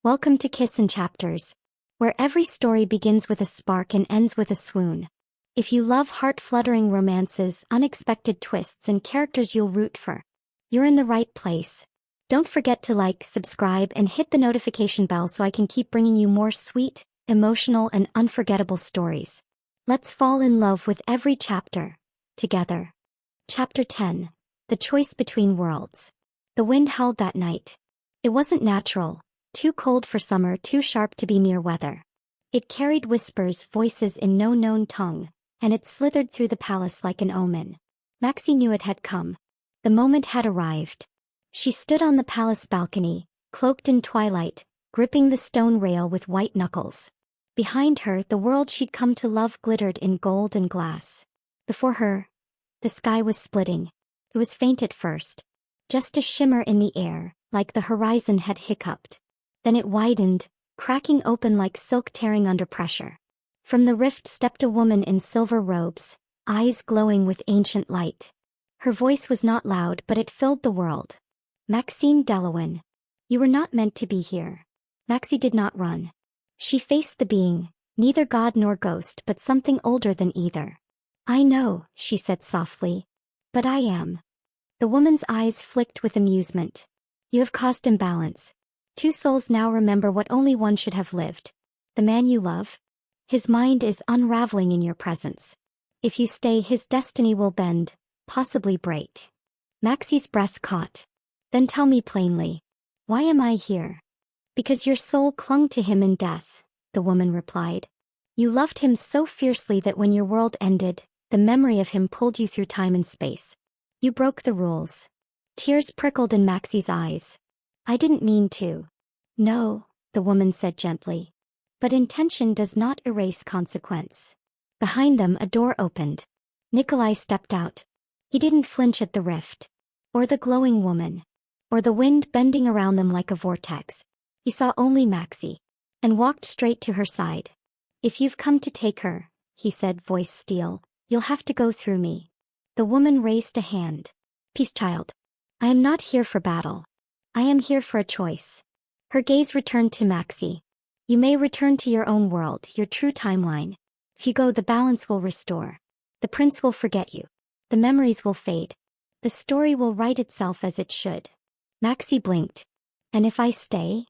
Welcome to Kiss and Chapters, where every story begins with a spark and ends with a swoon. If you love heart-fluttering romances, unexpected twists, and characters you'll root for, you're in the right place. Don't forget to like, subscribe, and hit the notification bell so I can keep bringing you more sweet, emotional, and unforgettable stories. Let's fall in love with every chapter, together. Chapter 10. The Choice Between Worlds. The wind howled that night. It wasn't natural, too cold for summer, too sharp to be mere weather. It carried whispers, voices in no known tongue, and it slithered through the palace like an omen. Maxie knew it had come. The moment had arrived. She stood on the palace balcony, cloaked in twilight, gripping the stone rail with white knuckles. Behind her, the world she'd come to love glittered in gold and glass. Before her, the sky was splitting. It was faint at first, just a shimmer in the air, like the horizon had hiccuped. Then it widened, cracking open like silk tearing under pressure. From the rift stepped a woman in silver robes, eyes glowing with ancient light. Her voice was not loud, but it filled the world. Maxime Delawin. You were not meant to be here. Maxie did not run. She faced the being, neither god nor ghost, but something older than either. I know, she said softly. But I am. The woman's eyes flicked with amusement. You have caused imbalance. Two souls now remember what only one should have lived. The man you love? His mind is unraveling in your presence. If you stay, his destiny will bend, possibly break. Maxie's breath caught. Then tell me plainly. Why am I here? Because your soul clung to him in death, the woman replied. You loved him so fiercely that when your world ended, the memory of him pulled you through time and space. You broke the rules. Tears prickled in Maxie's eyes. I didn't mean to. No, the woman said gently. But intention does not erase consequence. Behind them a door opened. Nikolai stepped out. He didn't flinch at the rift. Or the glowing woman. Or the wind bending around them like a vortex. He saw only Maxie. And walked straight to her side. If you've come to take her, he said, voice steel, you'll have to go through me. The woman raised a hand. Peace, child. I am not here for battle. I am here for a choice. Her gaze returned to Maxie. You may return to your own world, your true timeline. If you go, the balance will restore. The prince will forget you. The memories will fade. The story will write itself as it should. Maxie blinked. And if I stay?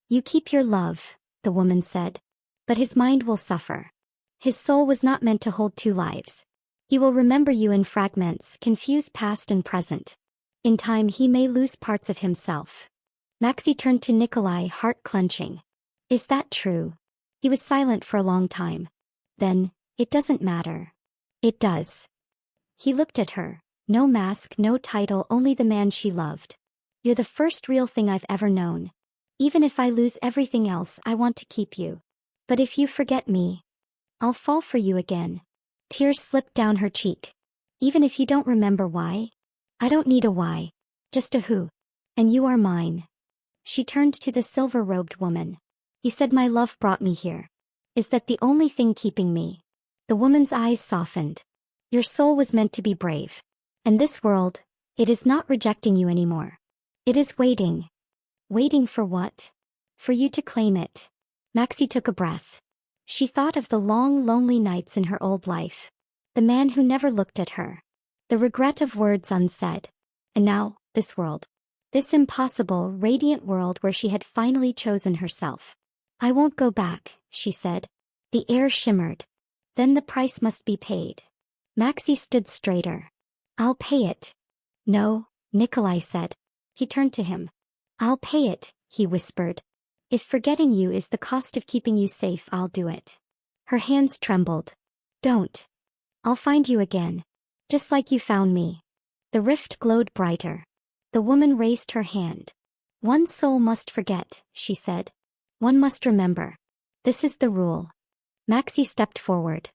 You keep your love, the woman said. But his mind will suffer. His soul was not meant to hold two lives. He will remember you in fragments, confuse past and present. In time he may lose parts of himself. Maxie turned to Nikolai, heart clenching. Is that true? He was silent for a long time. Then, it doesn't matter. It does. He looked at her. No mask, no title, only the man she loved. You're the first real thing I've ever known. Even if I lose everything else, I want to keep you. But if you forget me, I'll fall for you again. Tears slipped down her cheek. Even if you don't remember why? I don't need a why. Just a who. And you are mine. She turned to the silver-robed woman. He said my love brought me here. Is that the only thing keeping me? The woman's eyes softened. Your soul was meant to be brave. And this world, it is not rejecting you anymore. It is waiting. Waiting for what? For you to claim it. Maxie took a breath. She thought of the long, lonely nights in her old life. The man who never looked at her. The regret of words unsaid. And now, this world. This impossible, radiant world where she had finally chosen herself. I won't go back, she said. The air shimmered. Then the price must be paid. Maxie stood straighter. I'll pay it. No, Nikolai said. He turned to him. I'll pay it, he whispered. If forgetting you is the cost of keeping you safe, I'll do it. Her hands trembled. Don't. I'll find you again. Just like you found me. The rift glowed brighter. The woman raised her hand. One soul must forget, she said. One must remember. This is the rule. Maxie stepped forward.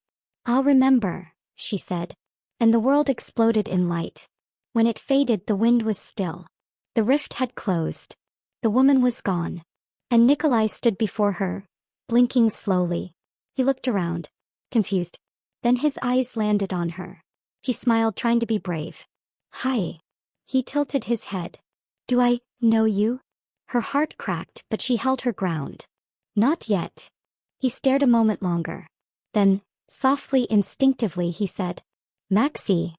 I'll remember, she said. And the world exploded in light. When it faded, the wind was still. The rift had closed. The woman was gone. And Nikolai stood before her, blinking slowly. He looked around, confused. Then his eyes landed on her. He smiled, trying to be brave. Hi. He tilted his head. Do I know you? Her heart cracked, but she held her ground. Not yet. He stared a moment longer. Then, softly, instinctively, he said, Maxie.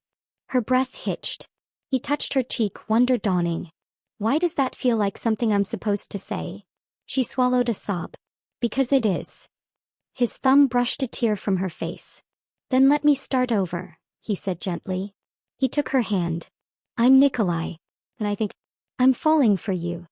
Her breath hitched. He touched her cheek, wonder dawning. Why does that feel like something I'm supposed to say? She swallowed a sob. Because it is. His thumb brushed a tear from her face. Then let me start over, he said gently. He took her hand. I'm Nikolai. And I think I'm falling for you.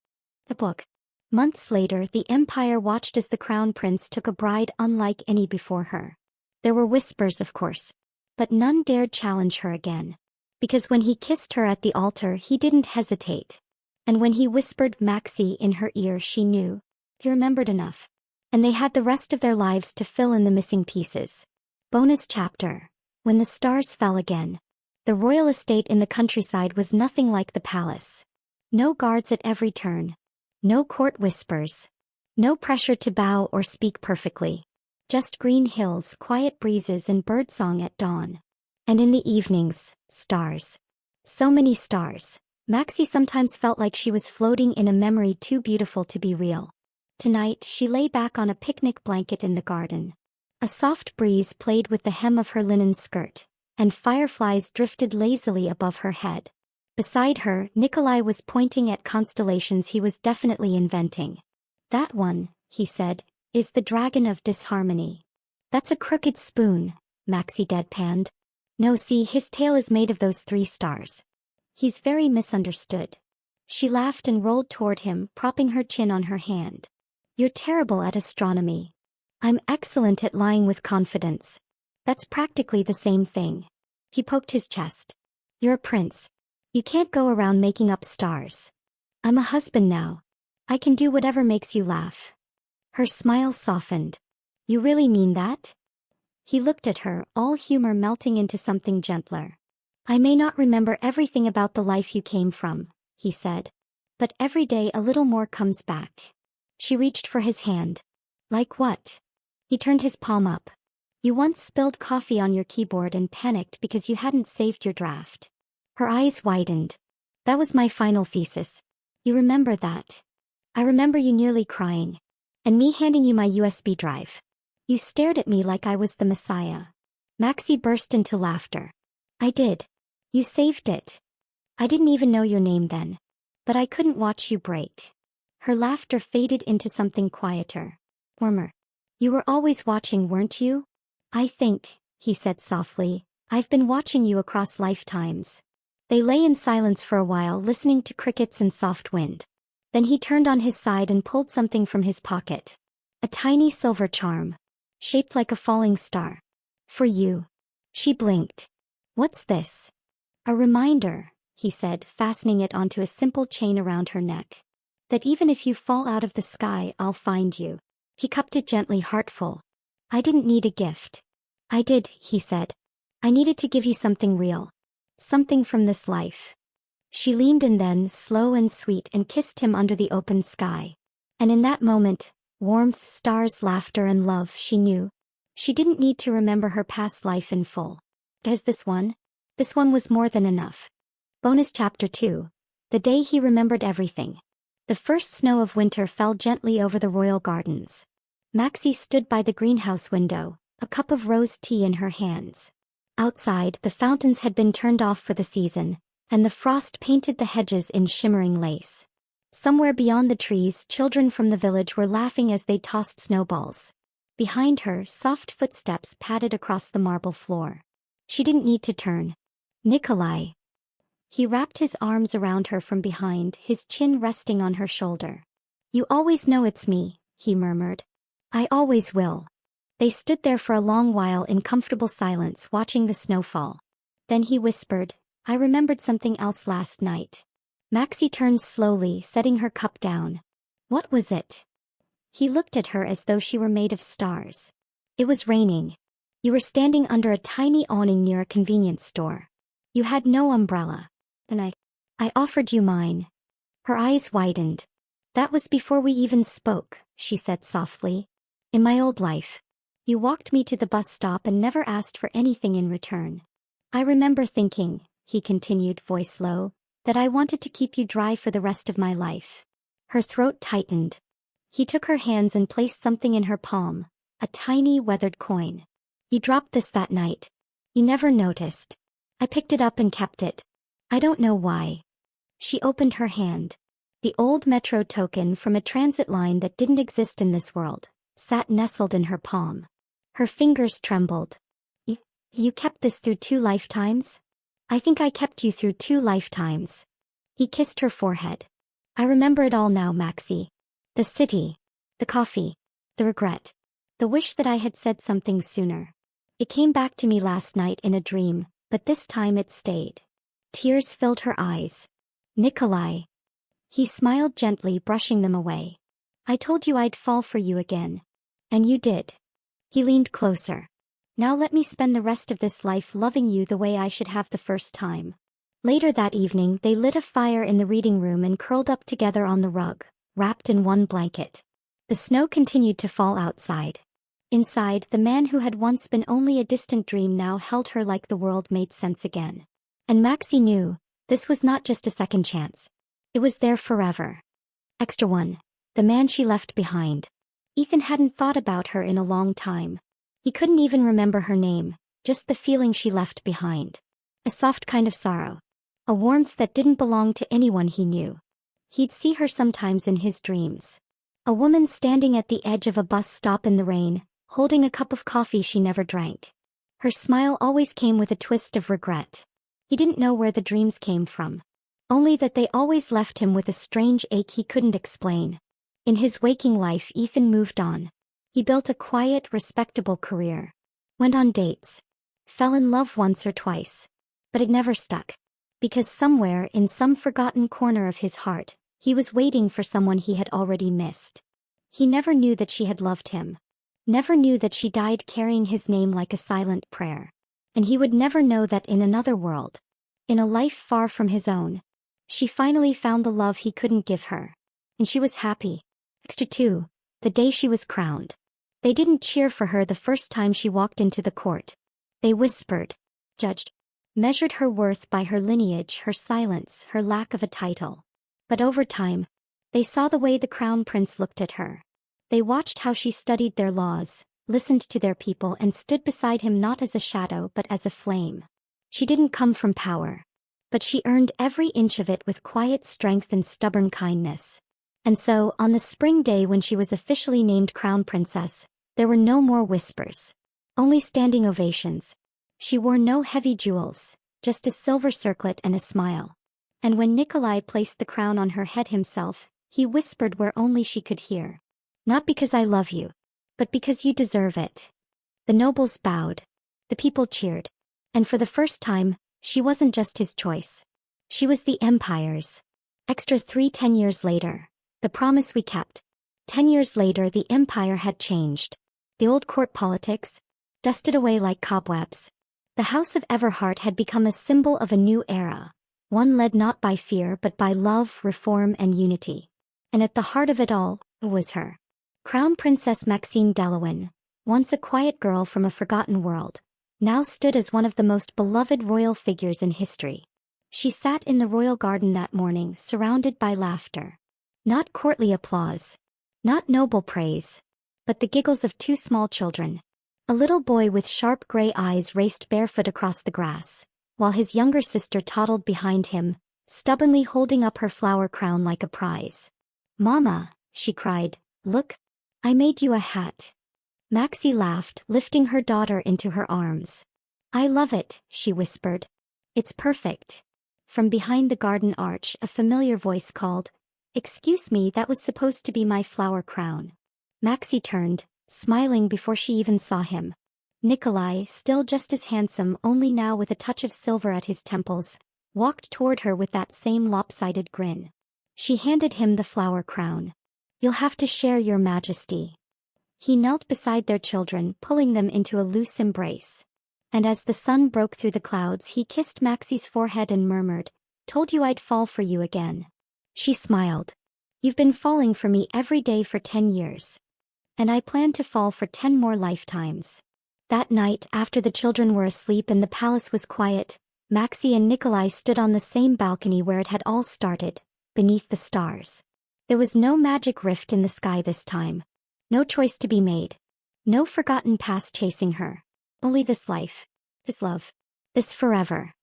The book. Months later, the Empire watched as the Crown Prince took a bride unlike any before her. There were whispers, of course. But none dared challenge her again. Because when he kissed her at the altar, he didn't hesitate. And when he whispered Maxie in her ear, she knew. He remembered enough. And they had the rest of their lives to fill in the missing pieces. Bonus chapter. When the stars fell again. The royal estate in the countryside was nothing like the palace. No guards at every turn. No court whispers. No pressure to bow or speak perfectly. Just green hills, quiet breezes, and birdsong at dawn. And in the evenings, stars. So many stars. Maxie sometimes felt like she was floating in a memory too beautiful to be real. Tonight, she lay back on a picnic blanket in the garden. A soft breeze played with the hem of her linen skirt, and fireflies drifted lazily above her head. Beside her, Nikolai was pointing at constellations he was definitely inventing. That one, he said, is the dragon of disharmony. That's a crooked spoon, Maxie deadpanned. No, see, his tail is made of those 3 stars. He's very misunderstood. She laughed and rolled toward him, propping her chin on her hand. You're terrible at astronomy. I'm excellent at lying with confidence. That's practically the same thing. He poked his chest. You're a prince. You can't go around making up stars. I'm a husband now. I can do whatever makes you laugh. Her smile softened. You really mean that? He looked at her, all humor melting into something gentler. I may not remember everything about the life you came from, he said. But every day a little more comes back. She reached for his hand. Like what? He turned his palm up. You once spilled coffee on your keyboard and panicked because you hadn't saved your draft. Her eyes widened. That was my final thesis. You remember that? I remember you nearly crying. And me handing you my USB drive. You stared at me like I was the Messiah. Maxie burst into laughter. I did. You saved it. I didn't even know your name then. But I couldn't watch you break. Her laughter faded into something quieter. Warmer. You were always watching, weren't you? I think, he said softly, I've been watching you across lifetimes. They lay in silence for a while, listening to crickets and soft wind. Then he turned on his side and pulled something from his pocket. A tiny silver charm. Shaped like a falling star. For you. She blinked. What's this? A reminder, he said, fastening it onto a simple chain around her neck. That even if you fall out of the sky, I'll find you. He cupped it gently, heartful. I didn't need a gift. I did, he said. I needed to give you something real. Something from this life. She leaned in then, slow and sweet, and kissed him under the open sky. And in that moment, warmth, stars, laughter, and love, she knew. She didn't need to remember her past life in full. Because this one was more than enough. Bonus Chapter 2. The day he remembered everything. The first snow of winter fell gently over the royal gardens. Maxie stood by the greenhouse window, a cup of rose tea in her hands. Outside, the fountains had been turned off for the season, and the frost painted the hedges in shimmering lace. Somewhere beyond the trees, children from the village were laughing as they tossed snowballs. Behind her, soft footsteps padded across the marble floor. She didn't need to turn. Nikolai. He wrapped his arms around her from behind, his chin resting on her shoulder. You always know it's me, he murmured. I always will. They stood there for a long while in comfortable silence, watching the snowfall. Then he whispered, I remembered something else last night. Maxie turned slowly, setting her cup down. What was it? He looked at her as though she were made of stars. It was raining. You were standing under a tiny awning near a convenience store. You had no umbrella. And I offered you mine. Her eyes widened. That was before we even spoke, she said softly. In my old life. You walked me to the bus stop and never asked for anything in return. I remember thinking, he continued, voice low, that I wanted to keep you dry for the rest of my life. Her throat tightened. He took her hands and placed something in her palm, a tiny weathered coin. You dropped this that night. You never noticed. I picked it up and kept it. I don't know why. She opened her hand. The old metro token from a transit line that didn't exist in this world sat nestled in her palm. Her fingers trembled. You kept this through 2 lifetimes? I think I kept you through 2 lifetimes. He kissed her forehead. I remember it all now, Maxie. The city. The coffee. The regret. The wish that I had said something sooner. It came back to me last night in a dream, but this time it stayed. Tears filled her eyes. Nikolai. He smiled gently, brushing them away. I told you I'd fall for you again. And you did. He leaned closer. Now let me spend the rest of this life loving you the way I should have the first time. Later that evening, they lit a fire in the reading room and curled up together on the rug, wrapped in one blanket. The snow continued to fall outside. Inside, the man who had once been only a distant dream now held her like the world made sense again. And Maxie knew, this was not just a second chance. It was there forever. Extra 1. The man she left behind. Ethan hadn't thought about her in a long time. He couldn't even remember her name, just the feeling she left behind. A soft kind of sorrow. A warmth that didn't belong to anyone he knew. He'd see her sometimes in his dreams. A woman standing at the edge of a bus stop in the rain, holding a cup of coffee she never drank. Her smile always came with a twist of regret. He didn't know where the dreams came from. Only that they always left him with a strange ache he couldn't explain. In his waking life, Ethan moved on. He built a quiet, respectable career. Went on dates. Fell in love once or twice. But it never stuck. Because somewhere in some forgotten corner of his heart, he was waiting for someone he had already missed. He never knew that she had loved him. Never knew that she died carrying his name like a silent prayer. And he would never know that in another world, in a life far from his own, she finally found the love he couldn't give her. And she was happy. Extra 2. The day she was crowned. They didn't cheer for her the first time she walked into the court. They whispered, judged, measured her worth by her lineage, her silence, her lack of a title. But over time, they saw the way the crown prince looked at her. They watched how she studied their laws, listened to their people, and stood beside him not as a shadow but as a flame. She didn't come from power. But she earned every inch of it with quiet strength and stubborn kindness. And so, on the spring day when she was officially named Crown Princess, there were no more whispers. Only standing ovations. She wore no heavy jewels, just a silver circlet and a smile. And when Nikolai placed the crown on her head himself, he whispered where only she could hear. Not because I love you, but because you deserve it. The nobles bowed. The people cheered. And for the first time, she wasn't just his choice. She was the Empire's. Extra 3. 10 years later. The promise we kept. 10 years later, the Empire had changed. The old court politics, dusted away like cobwebs. The House of Everhart had become a symbol of a new era. One led not by fear but by love, reform, and unity. And at the heart of it all was her. Crown Princess Maxine Delawin, once a quiet girl from a forgotten world, now stood as one of the most beloved royal figures in history. She sat in the royal garden that morning, surrounded by laughter. Not courtly applause. Not noble praise. But the giggles of 2 small children. A little boy with sharp gray eyes raced barefoot across the grass, while his younger sister toddled behind him, stubbornly holding up her flower crown like a prize. "Mama," she cried, "look, I made you a hat." Maxie laughed, lifting her daughter into her arms. "I love it," she whispered. "It's perfect." From behind the garden arch, a familiar voice called, "Excuse me, that was supposed to be my flower crown." Maxie turned, smiling before she even saw him. Nikolai, still just as handsome, only now with a touch of silver at his temples, walked toward her with that same lopsided grin. She handed him the flower crown. "You'll have to share, Your Majesty." He knelt beside their children, pulling them into a loose embrace. And as the sun broke through the clouds, he kissed Maxie's forehead and murmured, "Told you I'd fall for you again." She smiled. "You've been falling for me every day for 10 years. And I plan to fall for 10 more lifetimes." That night, after the children were asleep and the palace was quiet, Maxie and Nikolai stood on the same balcony where it had all started, beneath the stars. There was no magic rift in the sky this time. No choice to be made. No forgotten past chasing her. Only this life. This love. This forever.